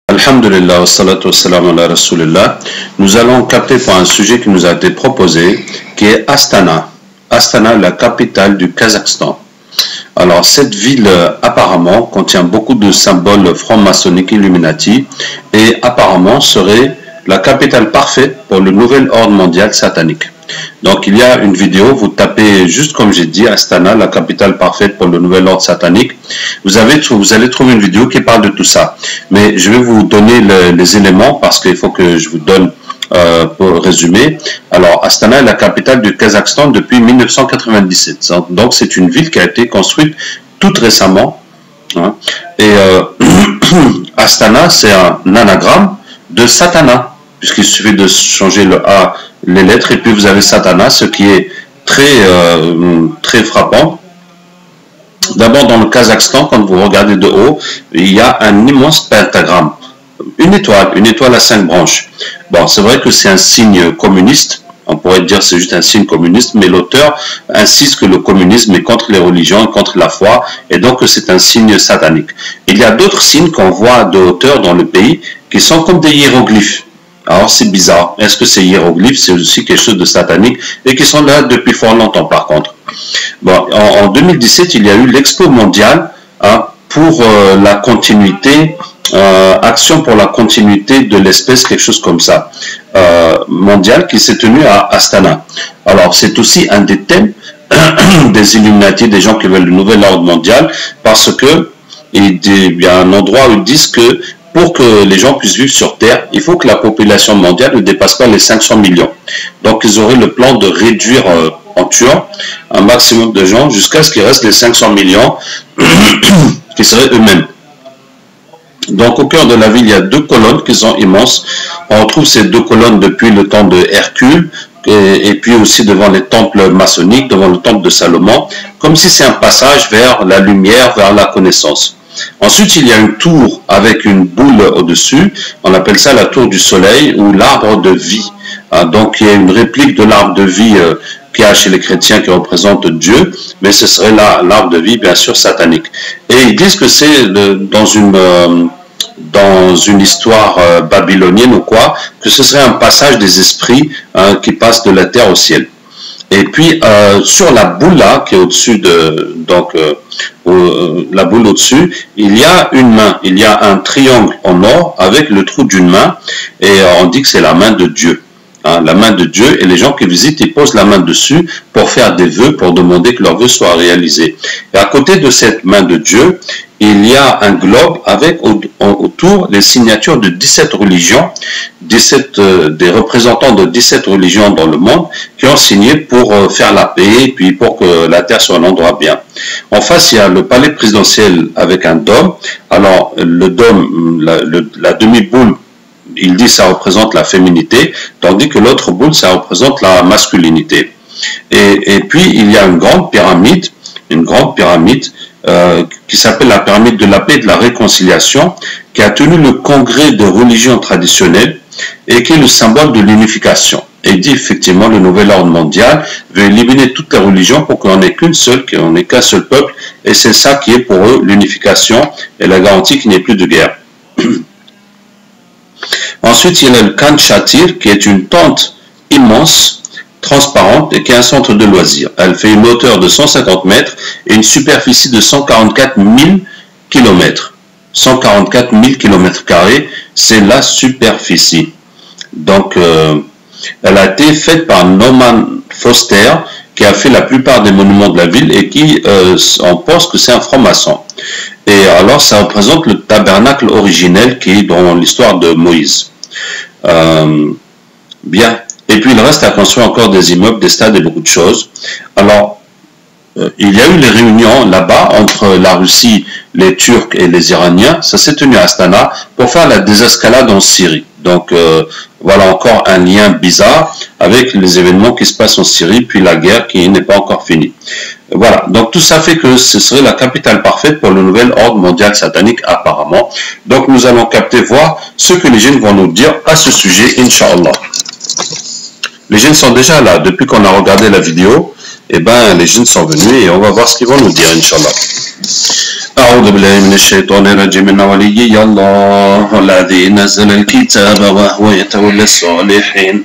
Alhamdulillah, wassalatu wassalamu ala rasulillah. Nous allons capter pour un sujet qui nous a été proposé, qui est Astana. Astana, la capitale du Kazakhstan. Alors, cette ville, apparemment, contient beaucoup de symboles francs-maçonniques Illuminati et apparemment serait la capitale parfaite pour le nouvel ordre mondial satanique. Donc, il y a une vidéo, vous tapez juste comme j'ai dit, Astana, la capitale parfaite pour le nouvel ordre satanique. Vous allez trouver une vidéo qui parle de tout ça. Mais je vais vous donner les éléments parce qu'il faut que je vous donne pour résumer. Alors, Astana est la capitale du Kazakhstan depuis 1997. Donc, c'est une ville qui a été construite tout récemment. Hein. Et Astana, c'est un anagramme de Satana, puisqu'il suffit de changer le A, les lettres, et puis vous avez Satana, ce qui est très frappant. D'abord, dans le Kazakhstan, quand vous regardez de haut, il y a un immense pentagramme. Une étoile à 5 branches. Bon, c'est vrai que c'est un signe communiste. On pourrait dire c'est juste un signe communiste, mais l'auteur insiste que le communisme est contre les religions et contre la foi, et donc c'est un signe satanique. Il y a d'autres signes qu'on voit de hauteur dans le pays qui sont comme des hiéroglyphes. Alors c'est bizarre. Est-ce que ces hiéroglyphes, c'est aussi quelque chose de satanique et qui sont là depuis fort longtemps par contre. Bon, en 2017, il y a eu l'Expo mondiale pour la continuité, action pour la continuité de l'espèce, quelque chose comme ça, mondiale, qui s'est tenue à Astana. Alors c'est aussi un des thèmes des Illuminati, des gens qui veulent le nouvel ordre mondial, parce que il y a un endroit où ils disent que pour que les gens puissent vivre sur Terre, il faut que la population mondiale ne dépasse pas les 500 millions. Donc, ils auraient le plan de réduire en tuant un maximum de gens jusqu'à ce qu'il reste les 500 millions qui seraient eux-mêmes. Donc, au cœur de la ville, il y a 2 colonnes qui sont immenses. On retrouve ces 2 colonnes depuis le temps de Hercule et puis aussi devant les temples maçonniques, devant le temple de Salomon, comme si c'est un passage vers la lumière, vers la connaissance. Ensuite, il y a une tour avec une boule au-dessus. On appelle ça la tour du soleil ou l'arbre de vie. Donc, il y a une réplique de l'arbre de vie qu'il y a chez les chrétiens qui représente Dieu, mais ce serait l'arbre de vie, bien sûr, satanique. Et ils disent que c'est dans une histoire babylonienne ou quoi, que ce serait un passage des esprits qui passent de la terre au ciel. Et puis, sur la boule là, qui est au-dessus la boule au-dessus, il y a une main, il y a un triangle en or avec le trou d'une main, et on dit que c'est la main de Dieu. La main de Dieu, et les gens qui visitent, ils posent la main dessus pour faire des vœux, pour demander que leurs vœux soient réalisés. Et à côté de cette main de Dieu, il y a un globe avec autour les signatures de 17 religions, des représentants de 17 religions dans le monde qui ont signé pour faire la paix, puis pour que la terre soit un endroit bien. En face, il y a le palais présidentiel avec un dôme. Alors, le dôme, la demi-boule, il dit que ça représente la féminité, tandis que l'autre boule, ça représente la masculinité. Et puis, il y a une grande pyramide qui s'appelle la pyramide de la paix et de la réconciliation, qui a tenu le congrès de religions traditionnelles et qui est le symbole de l'unification. Et il dit effectivement le nouvel ordre mondial veut éliminer toutes les religions pour qu'on n'ait qu'une seule, qu'on n'ait qu'un seul peuple, et c'est ça qui est pour eux l'unification et la garantie qu'il n'y ait plus de guerre. Ensuite, il y a le Khan Shatir, qui est une tente immense, transparente, et qui est un centre de loisirs. Elle fait une hauteur de 150 mètres et une superficie de 144 000 km. 144 000 km², c'est la superficie. Donc, elle a été faite par Norman Foster, qui a fait la plupart des monuments de la ville et qui, on pense que c'est un franc-maçon. Et alors, ça représente le tabernacle originel qui est dans l'histoire de Moïse. Bien. Et puis, il reste à construire encore des immeubles, des stades et beaucoup de choses. Alors, il y a eu les réunions là-bas entre la Russie, les Turcs et les Iraniens. Ça s'est tenu à Astana pour faire la désescalade en Syrie. Donc, voilà encore un lien bizarre avec les événements qui se passent en Syrie, puis la guerre qui n'est pas encore finie. Voilà, donc tout ça fait que ce serait la capitale parfaite pour le nouvel ordre mondial satanique apparemment. Donc nous allons capter, voir ce que les jeunes vont nous dire à ce sujet, Inch'Allah. Les jeunes sont déjà là, depuis qu'on a regardé la vidéo, et ben les jeunes sont venus et on va voir ce qu'ils vont nous dire, Inch'Allah. أعوذ بالله من الشيطان الرجيم إن وليي الله الذي نزل الكتاب وهو يتولى الصالحين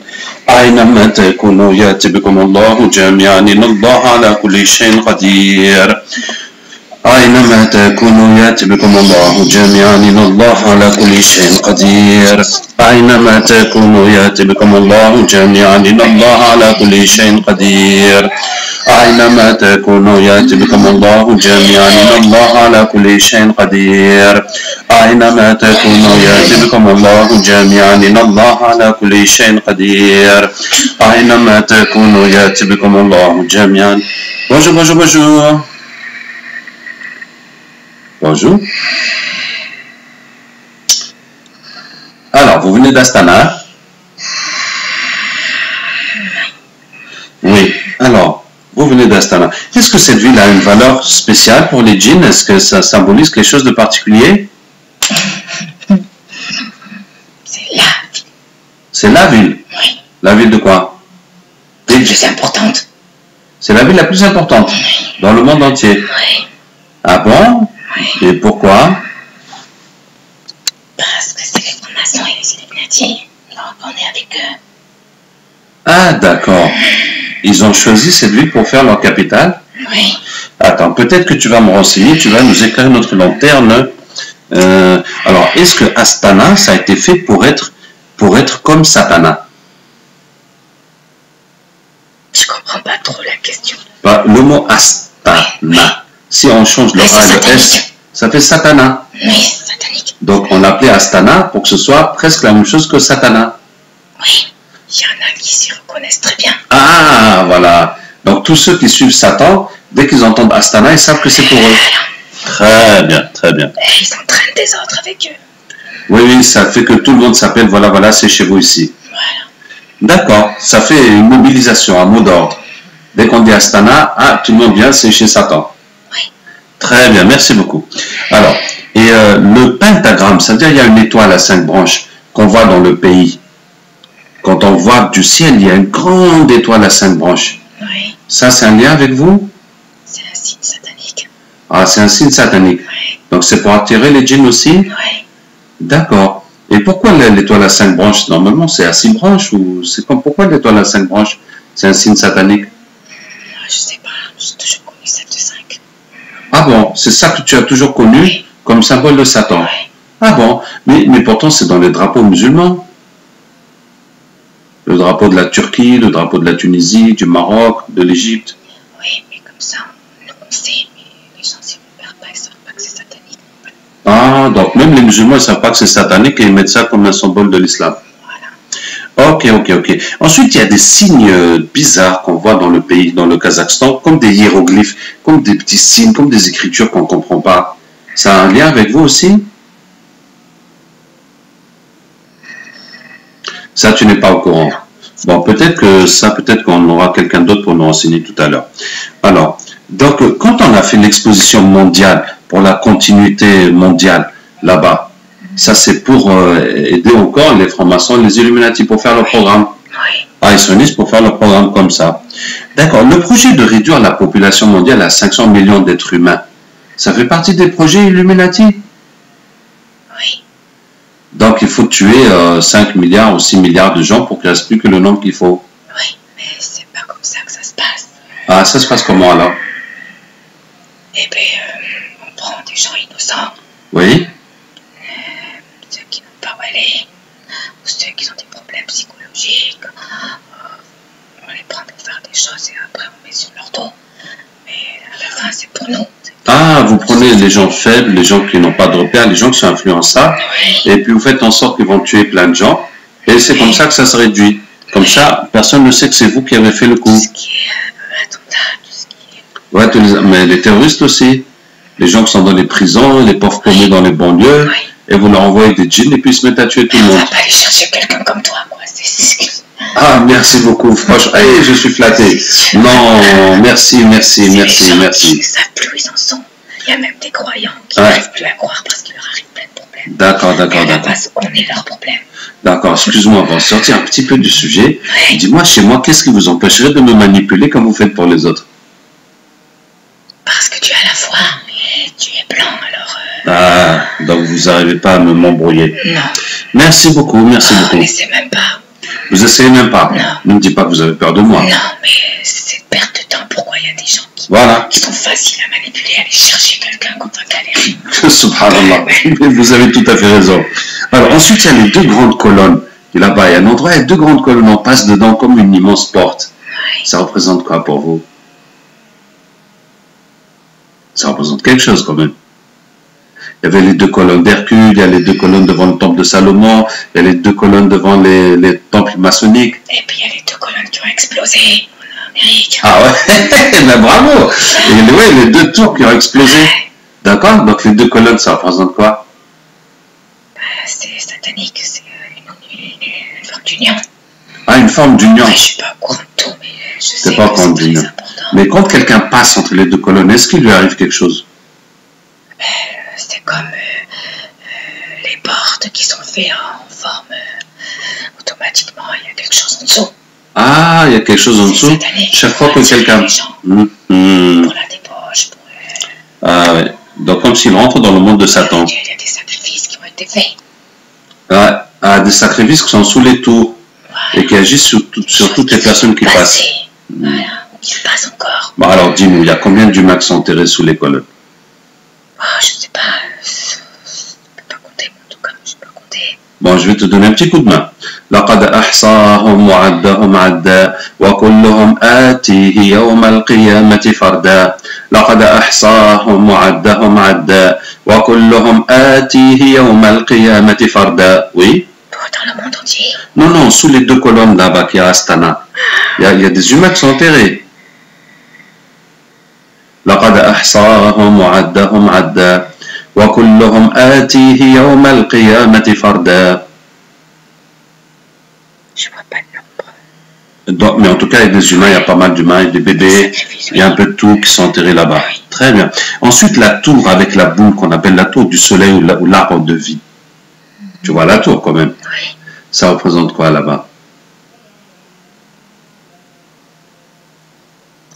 أينما تكونوا يأتي بكم الله جميعا إن الله على كل شيء قدير أينما تكونوا يأتي بكم الله جميعا إن الله على كل شيء قدير أينما تكونوا يأتي بكم الله جميعا إن الله على كل شيء قدير أينما تكونوا يأتي بكم الله جميعا إن الله على كل شيء قدير أينما تكونوا يأتي بكم الله جميعا إن الله على كل شيء قدير أينما تكونوا يأتي بكم الله جميعا. Bonjour, bonjour, bonjour. Bonjour. Alors, vous venez d'Astana? Oui. Alors, vous venez d'Astana. Est-ce que cette ville a une valeur spéciale pour les djinns? Est-ce que ça symbolise quelque chose de particulier? C'est la ville. C'est la ville? Oui. La ville de quoi? La plus importante. C'est la ville la plus importante dans le monde entier? Oui. Ah bon? Oui. Et pourquoi? Parce que c'est les francs-maçons et les Illuminati. Donc on est avec eux. Ah d'accord. Ils ont choisi cette ville pour faire leur capitale? Oui. Attends, peut-être que tu vas me renseigner, tu vas nous éclairer notre lanterne. Alors, est-ce que Astana, ça a été fait pour être comme Satana? Je comprends pas trop la question. Bah, le mot Astana, si on change le A et le S, ça fait Satana. Oui, satanique. Donc, on l'appelait Astana pour que ce soit presque la même chose que Satana. Oui. Il y en a qui s'y reconnaissent très bien. Ah, voilà. Donc, tous ceux qui suivent Satan, dès qu'ils entendent Astana, ils savent que c'est pour eux. Très bien, très bien. Et ils entraînent des autres avec eux. Oui, oui, ça fait que tout le monde s'appelle, voilà, voilà, c'est chez vous ici. Voilà. D'accord, ça fait une mobilisation, un mot d'ordre. Dès qu'on dit Astana, ah, tout le monde vient, c'est chez Satan. Oui. Très bien, merci beaucoup. Alors, et le pentagramme, c'est-à-dire il y a une étoile à 5 branches qu'on voit dans le pays. Quand on voit du ciel, il y a une grande étoile à 5 branches. Oui. Ça, c'est un lien avec vous? C'est un signe satanique. Ah, c'est un signe satanique. Oui. Donc c'est pour attirer les djinns aussi? Oui. D'accord. Et pourquoi l'étoile à 5 branches? Normalement, c'est à 6 branches ou c'est comme pourquoi l'étoile à 5 branches? C'est un signe satanique? Je sais pas, j'ai toujours connu 7 de 5. Ah bon, c'est ça que tu as toujours connu Oui. comme symbole de Satan? Oui. Ah bon, mais pourtant c'est dans les drapeaux musulmans. Le drapeau de la Turquie, le drapeau de la Tunisie, du Maroc, de l'Égypte. Oui, mais comme ça, on sait, mais les gens s'y repèrent pas, ils savent pas que c'est satanique. Ah, donc même les musulmans ne savent pas que c'est satanique et ils mettent ça comme un symbole de l'islam. Voilà. Ok, ok, ok. Ensuite, il y a des signes bizarres qu'on voit dans le pays, dans le Kazakhstan, comme des hiéroglyphes, comme des petits signes, comme des écritures qu'on ne comprend pas. Ça a un lien avec vous aussi? Ça, tu n'es pas au courant. Bon, peut-être qu'on aura quelqu'un d'autre pour nous renseigner tout à l'heure. Alors, donc, quand on a fait l'exposition mondiale pour la continuité mondiale là-bas, ça c'est pour aider encore les francs-maçons et les Illuminati pour faire leur programme. Oui. Ah, ils se réunissent pour faire leur programme comme ça. D'accord. Le projet de réduire la population mondiale à 500 millions d'êtres humains, ça fait partie des projets Illuminati? Oui. Donc, il faut tuer 5 milliards ou 6 milliards de gens pour qu'il ne reste plus que le nombre qu'il faut. Oui, mais c'est pas comme ça que ça se passe. Ah, ça se passe comment alors? Eh bien, on prend des gens innocents, Oui. ceux qui n'ont pas où aller, ou ceux qui ont des problèmes psychologiques. On les prend pour faire des choses et après on met sur leur dos. Mais à la fin, c'est pour nous. Ah, vous prenez les gens faibles, les gens qui n'ont pas de repères, les gens qui sont influençables, Oui. et puis vous faites en sorte qu'ils vont tuer plein de gens, et c'est comme ça que ça se réduit. Comme ça, personne ne sait que c'est vous qui avez fait le coup. Tout ce qui est attentat, tout ce qui est... Ouais, mais les terroristes aussi. Les gens qui sont dans les prisons, les pauvres paumés dans les banlieues, Oui. et vous leur envoyez des djinns et puis ils se mettent à tuer tout le On monde. va pas aller chercher quelqu'un comme toi, moi. Ah, merci beaucoup, franchement. Hey, je suis flatté. Non, merci. Les gens qui ne savent plus où ils en sont. Il y a même des croyants qui n'arrivent plus à croire parce qu'il leur arrive plein de problèmes. D'accord. À la base, on est leur problème. D'accord, excuse-moi, on va sortir un petit peu du sujet. Oui. Dis-moi, chez moi, qu'est-ce qui vous empêcherait de me manipuler comme vous faites pour les autres? Parce que tu as la foi et tu es blanc, alors Donc vous n'arrivez pas à m'embrouiller. Non. Merci beaucoup, merci beaucoup. N'essayez même pas. Vous essayez même pas. Non. Ne me dites pas que vous avez peur de moi. Non, mais c'est perte de temps. Pourquoi il y a des gens qui sont faciles à manipuler, aller chercher quelqu'un quand on galère. Subhanallah. Vous avez tout à fait raison. Alors ensuite, il y a les deux grandes colonnes. Et là-bas, il y a un endroit, il y a deux grandes colonnes. On passe dedans comme une immense porte. Oui. Ça représente quoi pour vous? Ça représente quelque chose quand même. Il y avait les deux colonnes d'Hercule, il y a les deux colonnes devant le temple de Salomon, il y a les deux colonnes devant les temples maçonniques. Et puis il y a les deux colonnes qui ont explosé en Amérique. Ah ouais, ben bravo. Et ouais, les deux tours qui ont explosé. D'accord. Donc les deux colonnes, ça représente quoi? C'est satanique, c'est une forme d'union. Ah, une forme d'union. Je suis pas au courant de tout, mais je sais C'est pas que forme c'est d'union. très important. Mais quand quelqu'un passe entre les deux colonnes, est-ce qu'il lui arrive quelque chose? C'est comme les portes qui sont faites en forme automatiquement, il y a quelque chose en dessous. Ah, il y a quelque chose en dessous. Satanique. Chaque fois que quelqu'un... Pour la débauche, pour... Ah ouais. Donc comme s'il rentre dans le monde de Satan. Il y a des sacrifices qui ont été faits. Ah, des sacrifices qui sont sous les tours. Voilà. Et qui agissent sur toutes les personnes qui passent. Voilà, ou qui passent encore. Bon, alors dis-nous, il y a combien d'humains qui sont enterrés sous les colonnes? Oh, je sais pas. Je peux pas compter, mais en tout cas, je peux pas compter. Bon, je vais te donner un petit coup de main. لقد أحصاهم وعدهم عدا وكلهم آتيه يوم القيامة فردا لقد أحصاهم وعدهم عدا وكلهم آتيه يوم القيامة فردا. Oui? Dans le monde entier. Non, non, sous les deux colonnes là-bas qui est Astana. Il y a des humains qui sont enterrés. لقد أحصاهم وعدهم عدا وكلهم آتيه يوم القيامة فردا. Je vois pas de nombre. Donc, mais en tout cas, il y a des humains, il y a pas mal d'humains, il y a des bébés, il y a un peu de tout qui sont enterrés là-bas. Très bien. Ensuite, la tour avec la boule qu'on appelle la tour du soleil ou l'arbre de vie. Tu vois la tour quand même. Oui. Ça représente quoi là-bas?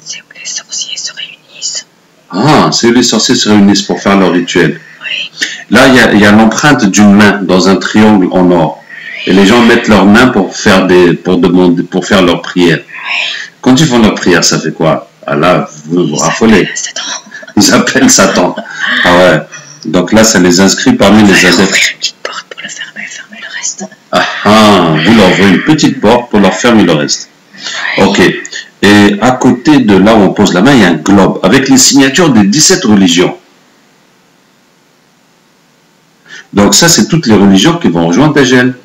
C'est où les sorciers se réunissent. Ah, c'est où les sorciers se réunissent pour faire leur rituel. Oui. Là, il y a l'empreinte d'une main dans un triangle en or. Et les gens mettent leurs mains pour faire leur prière. Quand ils font leur prière, ça fait quoi? Ah là, vous vous raffolez. Ils appellent Satan. Ah ouais. Donc là, ça les inscrit parmi les adeptes. Ouvrir une petite porte pour le fermer le reste. Ah, vous leur ouvrez une petite porte pour leur fermer le reste. Ok. Et à côté de là où on pose la main, il y a un globe avec les signatures des 17 religions. Donc ça, c'est toutes les religions qui vont rejoindre Dajjal.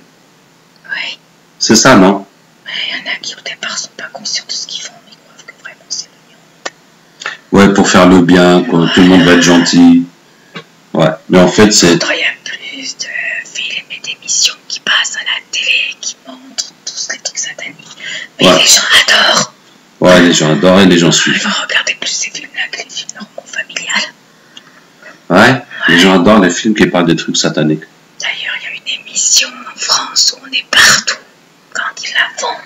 Oui. C'est ça, non? Il y en a qui au départ sont pas conscients de ce qu'ils font, mais croient que vraiment c'est l'union. Ouais, pour faire le bien, tout le monde va être gentil. Ouais, mais en fait, c'est... Il y a plus de films et d'émissions qui passent à la télé, qui montrent tous les trucs sataniques. Mais les gens adorent. Ouais, les gens adorent et les gens suivent. Ils vont regarder plus ces films-là que les films normaux familiales. Ouais, les gens adorent les films qui parlent des trucs sataniques. D'ailleurs, il y a une émission en France où on est partout quand ils la font.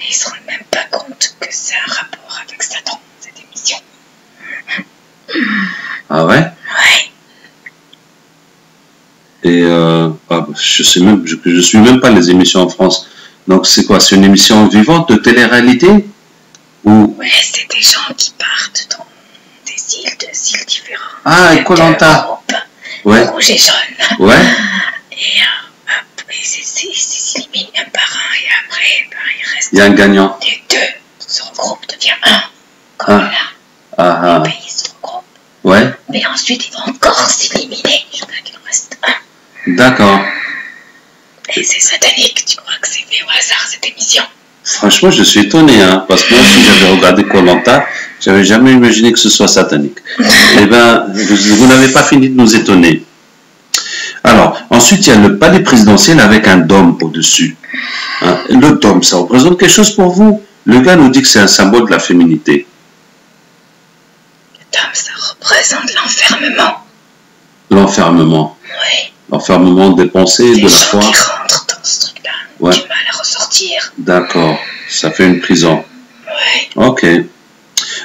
Et ils ne se rendent même pas compte que c'est un rapport avec Satan, cette émission. Ah ouais? Ouais. Et je suis même pas les émissions en France. Donc c'est quoi? C'est une émission vivante de télé-réalité? Ou... Ouais, c'est des gens qui partent dans des îles différents. Ah, Koh-Lanta. Ouais. Rouge et jaune. Ouais. Et ils s'éliminent un par un et après, il reste... Il y a un gagnant. Les deux se regroupent, devient un. Comme là. Ah, Les pays se regroupent. ouais. Mais ensuite, ils vont encore s'éliminer jusqu'à qu'il en reste un. D'accord. Et c'est satanique, tu crois que c'est fait au hasard cette émission? Franchement, je suis étonné, hein, parce que moi, si j'avais regardé Koh-Lanta, j'avais jamais imaginé que ce soit satanique. Eh ben, vous n'avez pas fini de nous étonner. Alors, ensuite, il y a le palais présidentiel avec un dôme au-dessus. Hein, le dôme, ça représente quelque chose pour vous? Le gars nous dit que c'est un symbole de la féminité. Le dôme, ça représente l'enfermement. L'enfermement. Oui. L'enfermement des pensées, de la foi. Les gens qui rentrent dans ce truc-là ont du mal à ressortir. D'accord, ça fait une prison. Oui. Ok.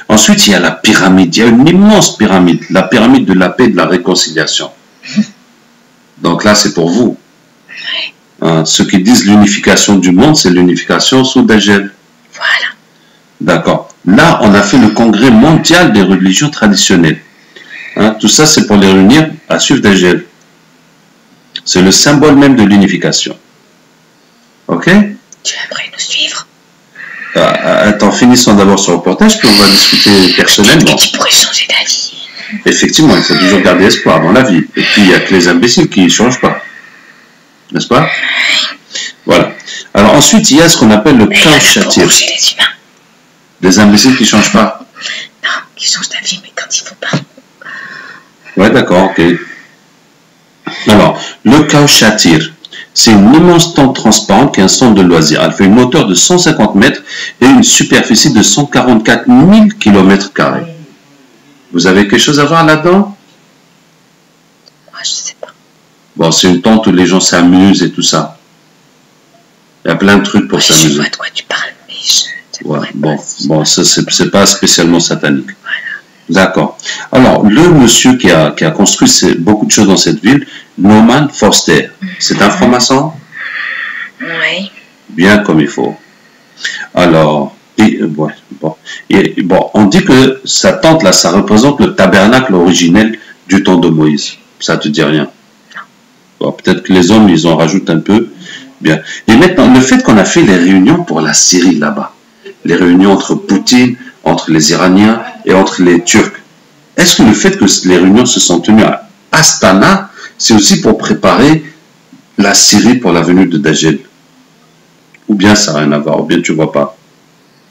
Ensuite, il y a la pyramide. Il y a une immense pyramide. La pyramide de la paix et de la réconciliation. Donc là, c'est pour vous. Ouais. Hein, ceux qui disent l'unification du monde, c'est l'unification sous Dajjal. Voilà. D'accord. Là, on a fait le congrès mondial des religions traditionnelles. Hein, tout ça, c'est pour les réunir à suivre Dajjal. C'est le symbole même de l'unification. Ok? Tu aimerais nous suivre? Attends, finissons d'abord ce reportage, puis on va discuter personnellement. Tu pourrais changer d'avis. Effectivement, il faut toujours garder espoir dans la vie. Et puis, il n'y a que les imbéciles qui ne changent pas. N'est-ce pas? Voilà. Alors ensuite, il y a ce qu'on appelle le chaos chatir. Chez les humains. Des imbéciles qui ne changent pas. Non, qui changent d'avis, mais quand il ne faut pas. Ouais, d'accord, ok. Alors, le chaos chatir, c'est une immense tente transparente qui est un centre de loisirs. Elle fait une hauteur de 150 mètres et une superficie de 144 000 km². Vous avez quelque chose à voir là-dedans? Moi, je sais pas. Bon, c'est une tente où les gens s'amusent et tout ça. Il y a plein de trucs pour s'amuser. Je vois de quoi tu parles, mais je... Ouais, bon, ça, c'est pas spécialement satanique. Voilà. D'accord. Alors, le monsieur qui a construit beaucoup de choses dans cette ville, Norman Foster, c'est un franc-maçon? Oui. Bien comme il faut. Alors, on dit que sa tente là, ça représente le tabernacle originel du temps de Moïse. Ça te dit rien? Bon, peut-être que les hommes, ils en rajoutent un peu. Bien. Et maintenant, le fait qu'on a fait les réunions pour la Syrie là-bas, les réunions entre Poutine, entre les Iraniens et entre les Turcs, est-ce que le fait que les réunions se sont tenues à Astana, c'est aussi pour préparer la Syrie pour la venue de Dajjal? Ou bien ça n'a rien à voir, ou bien tu vois pas?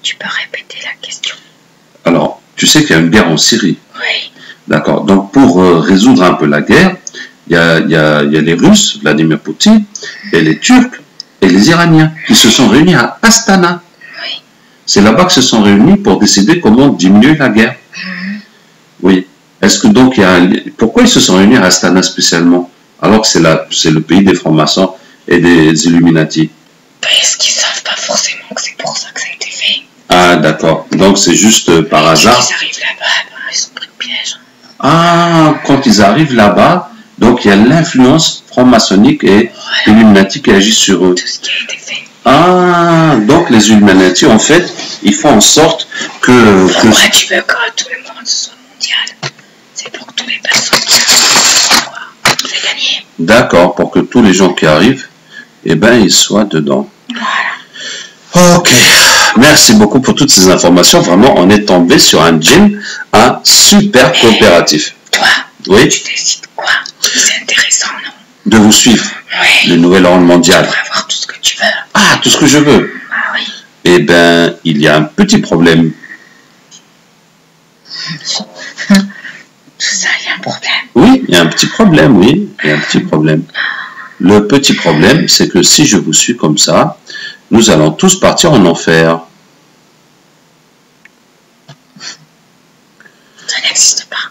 Tu peux répéter la question? Alors, tu sais qu'il y a une guerre en Syrie. Oui. D'accord. Donc, pour résoudre un peu la guerre, il y a les Russes, Vladimir Poutine, et les Turcs, et les Iraniens, qui se sont réunis à Astana. Oui. C'est là-bas qu'ils se sont réunis pour décider comment diminuer la guerre. Oui. Est-ce que donc pourquoi ils se sont réunis à Astana spécialement, alors que c'est le pays des francs-maçons et des Illuminati? Parce qu'ils savent pas forcément que c'est pour ça que ça a été fait. Ah, d'accord. Donc c'est juste par hasard. Quand ils arrivent là-bas, ils sont pris au piège. Ah, quand ils arrivent là-bas, donc il y a l'influence franc-maçonnique et Illuminati qui agit sur eux. Tout ce qui a été fait. Ah, donc les Illuminati, en fait, ils font en sorte que... Pourquoi tu veux que tout le monde soit mondial? C'est pour que toutes les personnes qui arrivent, c'est gagné. D'accord, pour que tous les gens qui arrivent, eh ben, ils soient dedans. Voilà. Ok, merci beaucoup pour toutes ces informations. Vraiment, on est tombé sur un gym, un super coopératif. Toi, oui. Tu décides quoi? C'est intéressant, non? De vous suivre. Oui. Le nouvel ordre mondial. Tu pourrais avoir tout ce que tu veux. Ah, tout ce que je veux. Ah oui. Eh ben, il y a un petit problème. Tout ça, il y a un problème. Oui, il y a un petit problème, oui. Il y a un petit problème. Le petit problème, c'est que si je vous suis comme ça, nous allons tous partir en enfer. Ça n'existe pas.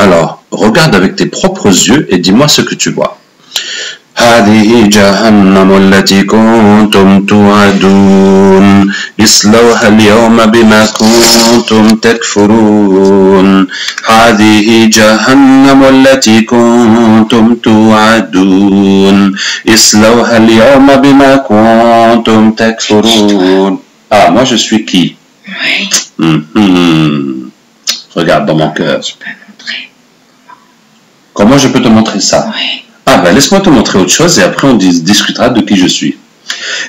Alors, regarde avec tes propres yeux et dis-moi ce que tu vois. هذه جهنم التي كنتم توعدون اصلوها اليوم بما كنتم تكفرون هذه جهنم التي كنتم توعدون اصلوها اليوم بما كنتم تكفرون. Ah, moi je suis qui? Oui. Regarde dans mon cœur. Tu peux montrer. Comment je peux te montrer ça? Oui. Ah ben laisse-moi te montrer autre chose et après on discutera de qui je suis.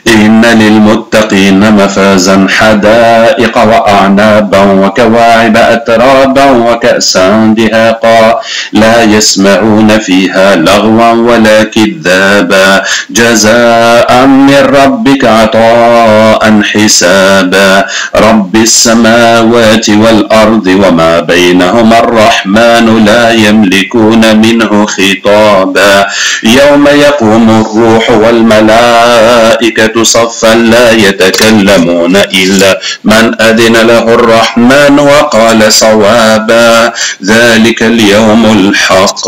إن للمتقين مفازا حدائق وأعنابا وكواعب أترابا وكأسا دهاقا لا يسمعون فيها لغوا ولا كذابا جزاء من ربك عطاء حسابا رب السماوات والأرض وما بينهما الرحمن لا يملكون منه خطابا يوم يقوم الروح والملائكة صفا لا يتكلمون إلا من أذن له الرحمن وقال صوابا ذلك اليوم الحق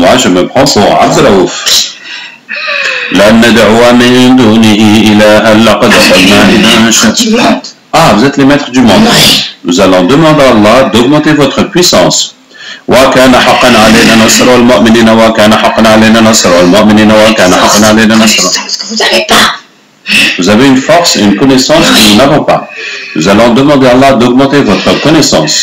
Moi, je me prends pour Abdelaouf. لن ندعو من دونه إلها لقد قلنا إذا شاء. Ah, vous êtes les maîtres du monde. Nous allons demander à Allah d'augmenter votre puissance. وكان حقا علينا نصر المؤمنين وكان حقا علينا نصر المؤمنين وكان حقا علينا نصر. Vous avez une force et une connaissance que nous n'avons pas. Nous allons demander à Allah d'augmenter votre connaissance.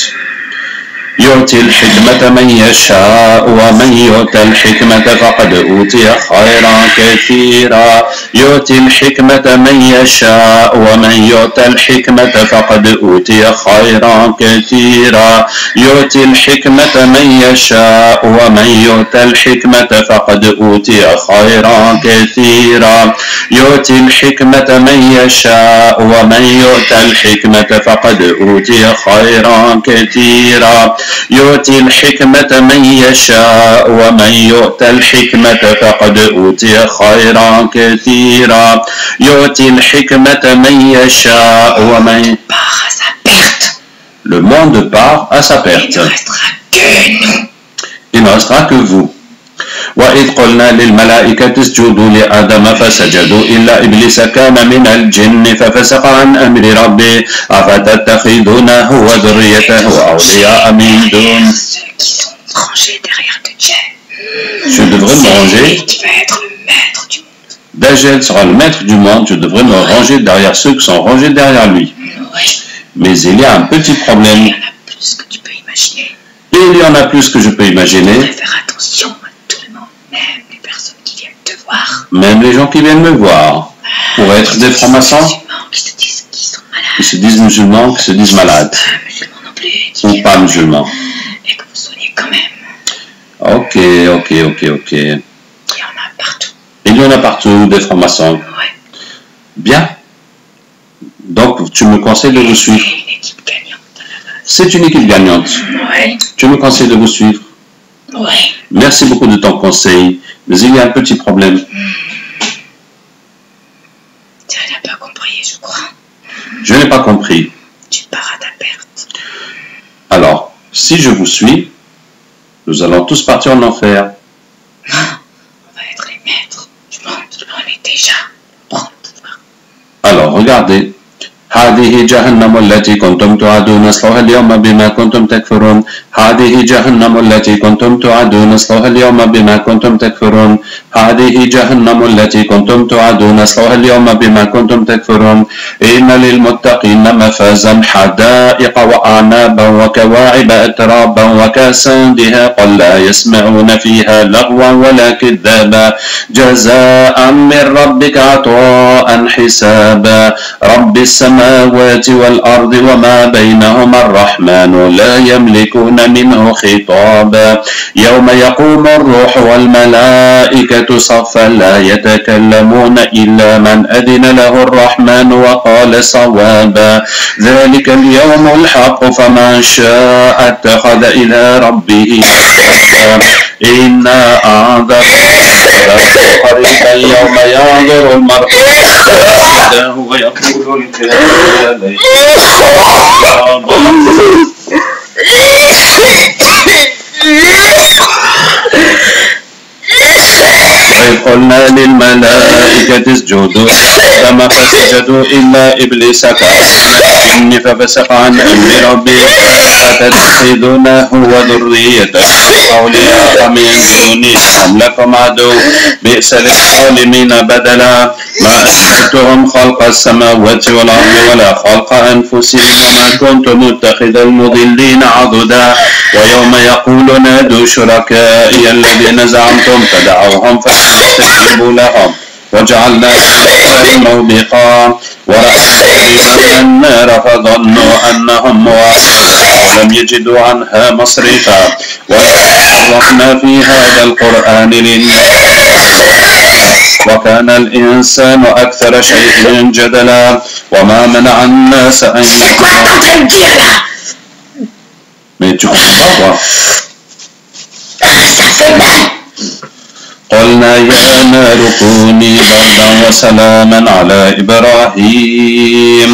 يؤتي الحكمة من يشاء ومن يؤتى الحكمة فقد أوتي خيرا كثيرا. يؤتي الحكمة من يشاء ومن يؤتى الحكمة فقد أوتي خيرا كثيرا. يؤتي الحكمة من يشاء ومن يؤتى الحكمة فقد أوتي خيرا كثيرا. يؤتي الحكمة من يشاء ومن يؤتى الحكمة فقد أوتي خيرا كثيرا. يؤتي الحكمة من يشاء ومن يؤتى الحكمة فقد أوتي خيرا كثيرا. يؤتي الحكمة من يشاء ومن. Le monde part à sa perte. Il ne restera que vous. وإذ قلنا للملائكة اسجدوا لآدم فسجدوا إلا إبليس كان من الجن ففسق عن أمر ربه أفتتخذونه وذريته أولياء من دون. Je devrais me ranger. Dajjal sera le maître du monde. Je devrais me ranger derrière ceux qui sont rangés derrière lui. Mais il y a un petit problème. Il y en a plus que tu peux imaginer. Il y en a plus que je peux imaginer. Il faut faire attention. Même les personnes qui viennent te voir. Même les gens qui viennent me voir. Pour être des francs-maçons. Qui se disent qu'ils sont malades. Qui se disent musulmans, qui se disent malades. Pas musulmans non plus. Ou pas musulmans. Et que vous soignez quand même. Ok. Il y en a partout. Il y en a partout, des francs-maçons. Ouais. Bien. Donc, tu me conseilles de vous suivre. C'est une équipe gagnante à la base. C'est une équipe gagnante. Ouais. Tu me conseilles de vous suivre. Ouais. Merci beaucoup de ton conseil, mais il y a un petit problème. Tu n'as pas compris, je crois. Je n'ai pas compris. Tu pars à ta perte. Alors, si je vous suis, nous allons tous partir en enfer. Non, on va être les maîtres du monde. On est déjà. Prends le pouvoir. Alors, regardez. هذه جهنم التي كنتم توعدون اصلوها اليوم بما كنتم تكفرون. هذه جهنم التي كنتم توعدون اصلوها اليوم بما كنتم تكفرون. هذه جهنم التي كنتم توعدون اصلوها اليوم بما كنتم تكفرون. إن للمتقين مفازا حدائق وأعنابا وكواعب أترابا وكأسا دهاقا لا يسمعون فيها لغوا ولا كذابا جزاء من ربك عطاء حسابا. رب السماوات والأرض وما بينهما الرحمن لا يملكون منه خطابا. يوم يقوم الروح والملائكة صفا لا يتكلمون إلا من أذن له الرحمن وقال صوابا. ذلك اليوم الحق فمن شاء اتخذ إلى ربه سبيلا. إنا أنذرناكم قريبا يوم ينظر المرء إلى ويقول الكافر وإذ قلنا للملائكة اسجدوا لآدم فسجدوا إلا إبليس كان من الجن ففسق عن أمر ربه أفتتخذونه وذريته أولياء من دوني هم لكم عدو بئس للظالمين بدلا. ما أشهدتهم خلق السماوات والأرض ولا خلق أنفسهم وما كنت متخذ المضلين عضدا. ويوم يقول نادوا شركائي الذين زعمتم فدعوهم فاستجيبوا لهم وجعلنا لهم موبقا. ورأينا النار فظنوا أنهم مواقعون ولم يجدوا عنها مصرفا. ولقد في هذا القرآن للناس وكان الإنسان أكثر شيء جدلا. وما منع الناس أن Mais tu comprends pas quoi. قلنا يا نار كوني بردا وسلاما على إبراهيم.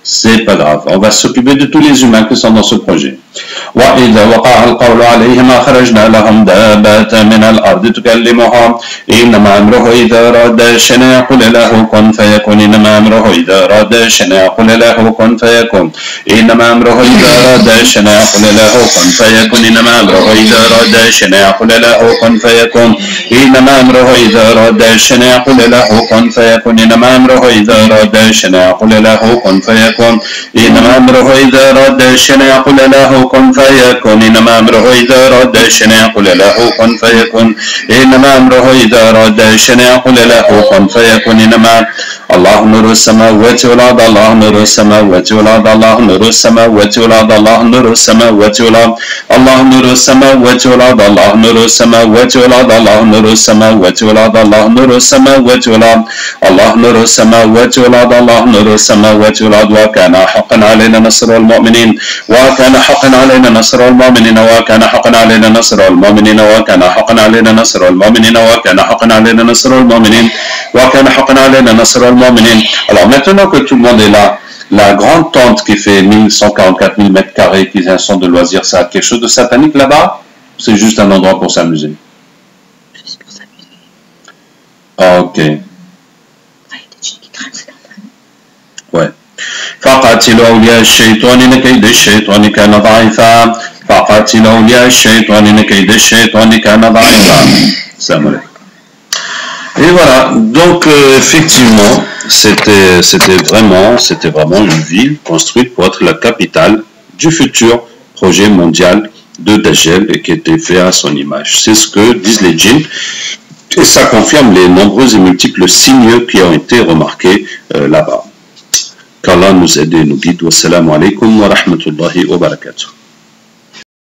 C'est pas grave. On va s'occuper de tous les humains qui sont dans ce projet. وإذا وقع القول عليهم أخرجنا لهم دابة من الأرض تكلمهم إنما أمره إذا أراد شيئا يقول له كن فيكون إنما أمره إذا أراد شيئا يقول له كن فيكون إنما أمره إذا أراد شيئا يقول له كن فيكون إنما أمره إذا أراد شيئا يقول له كن فيكون إنما أمره إذا أراد شيئا يقول له كن فيكون إنما أمره إذا أراد شيئا يقول له كن فيكون إنما أمره إذا أراد شيئا يقول له كن فيكون إنما أمره إذا أراد شيئا يقول له كن فيكون إنما أمره إذا أراد شيئا يقول له كن فيكون إنما الله نور السماوات والأرض الله نور السماوات والأرض الله نور السماوات والأرض الله نور السماوات والأرض الله نور السماوات والأرض الله نور السماوات والأرض الله نور السماوات والأرض الله نور السماوات والأرض الله نور السماوات والأرض الله نور السماوات والأرض وكان حقا علينا نصر المؤمنين وكان حقا علينا نصر المؤمنين وكان حقا علينا نصر المؤمنين وكان حقا علينا نصر المؤمنين وكان حقا علينا نصر المؤمنين وكان حقا علينا نصر المؤمنين. Alors maintenant que tout le monde est là, la grande tente qui fait 1144 000 mètres carrés, qui est un centre de loisirs, ça a quelque chose de satanique là-bas? C'est juste un endroit pour s'amuser? Juste pour s'amuser. Ok. Ah, il y a des gens qui traînent, c'est normal. Ouais. فقاتلوا أولياء الشيطان إن كيد الشيطان كان ضعيفا فقاتلوا أولياء الشيطان إن كيد الشيطان كان ضعيفا. السلام عليكم. Et voilà, donc effectivement, c'était vraiment une ville construite pour être la capitale du futur projet mondial de Dajjal et qui était fait à son image. C'est ce que disent les djinns et ça confirme les nombreux et multiples signes qui ont été remarqués là-bas. Qu'Allah nous aide et nous guide. Wassalamu alaikum wa rahmatullahi wa barakatuh.